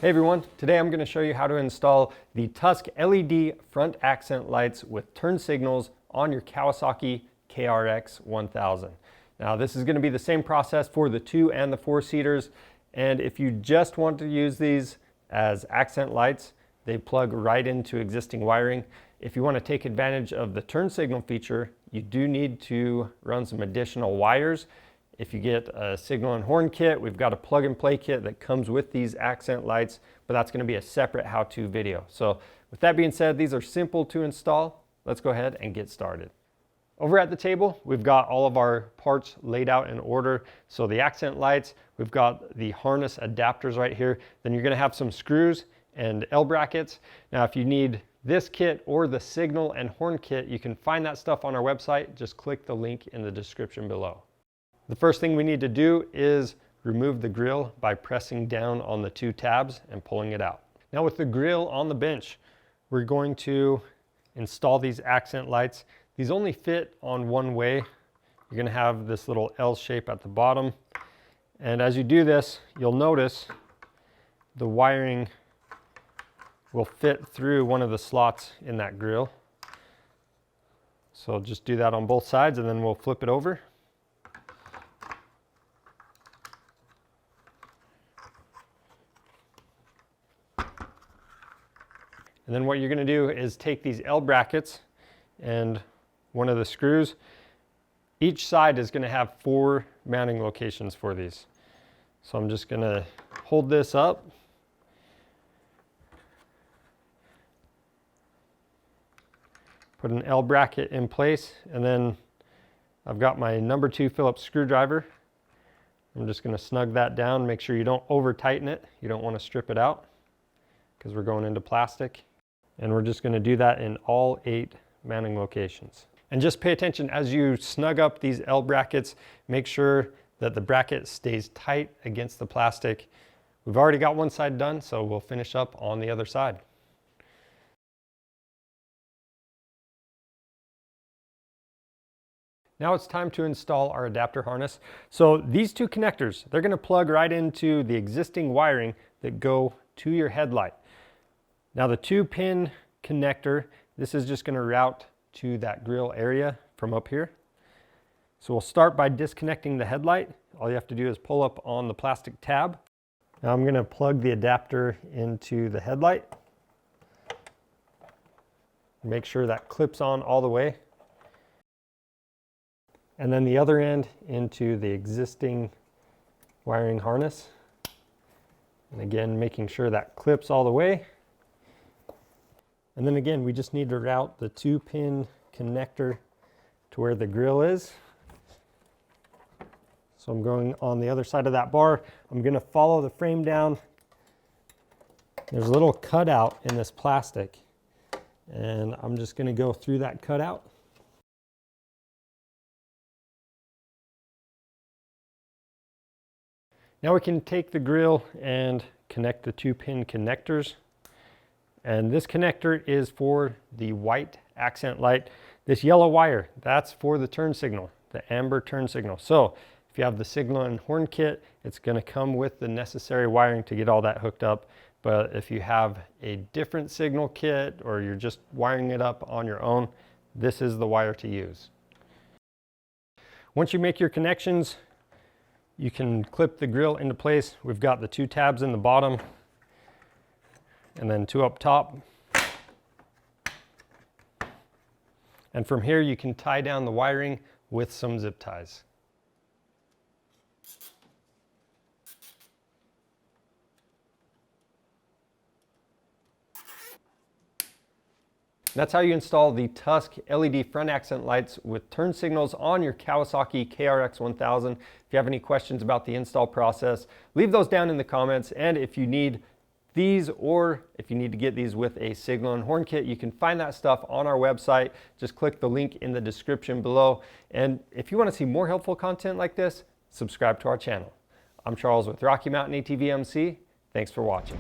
Hey everyone, today I'm going to show you how to install the Tusk LED front accent lights with turn signals on your Kawasaki KRX 1000. Now this is going to be the same process for the 2 and the 4-seaters, and if you just want to use these as accent lights, they plug right into existing wiring. If you want to take advantage of the turn signal feature, you do need to run some additional wires. If you get a signal and horn kit, we've got a plug and play kit that comes with these accent lights, but that's going to be a separate how-to video. So with that being said, these are simple to install. Let's go ahead and get started. Over at the table, we've got all of our parts laid out in order. So the accent lights, we've got the harness adapters right here. Then you're going to have some screws and L brackets. Now if you need this kit or the signal and horn kit, you can find that stuff on our website. Just click the link in the description below. The first thing we need to do is remove the grill by pressing down on the 2 tabs and pulling it out. Now with the grill on the bench, we're going to install these accent lights. These only fit on one way. You're going to have this little L shape at the bottom. And as you do this, you'll notice the wiring will fit through one of the slots in that grill. So just do that on both sides and then we'll flip it over. And then what you're going to do is take these L brackets and one of the screws. Each side is going to have 4 mounting locations for these. So I'm just going to hold this up. Put an L bracket in place, and then I've got my number 2 Phillips screwdriver. I'm just going to snug that down. Make sure you don't over tighten it. You don't want to strip it out because we're going into plastic. And we're just going to do that in all 8 mounting locations. And just pay attention as you snug up these L brackets, make sure that the bracket stays tight against the plastic. We've already got one side done, so we'll finish up on the other side. Now it's time to install our adapter harness. So these 2 connectors, they're going to plug right into the existing wiring that go to your headlight. Now the 2-pin connector, this is just going to route to that grill area from up here. So we'll start by disconnecting the headlight. All you have to do is pull up on the plastic tab. Now I'm going to plug the adapter into the headlight. Make sure that clips on all the way. And then the other end into the existing wiring harness. And again, making sure that clips all the way. And then again, we just need to route the 2-pin connector to where the grill is. So I'm going on the other side of that bar. I'm going to follow the frame down. There's a little cutout in this plastic, and I'm just going to go through that cutout. Now we can take the grill and connect the 2-pin connectors. And this connector is for the white accent light. This yellow wire, that's for the turn signal, the amber turn signal. So if you have the signal and horn kit, it's going to come with the necessary wiring to get all that hooked up. But if you have a different signal kit or you're just wiring it up on your own, this is the wire to use. Once you make your connections, you can clip the grill into place. We've got the 2 tabs in the bottom and then 2 up top. And from here you can tie down the wiring with some zip ties. That's how you install the Tusk LED front accent lights with turn signals on your Kawasaki KRX 1000. If you have any questions about the install process, leave those down in the comments. And if you need these, or if you need to get these with a signal and horn kit, you can find that stuff on our website. Just click the link in the description below. And if you want to see more helpful content like this, subscribe to our channel. I'm Charles with Rocky Mountain ATV MC. Thanks for watching.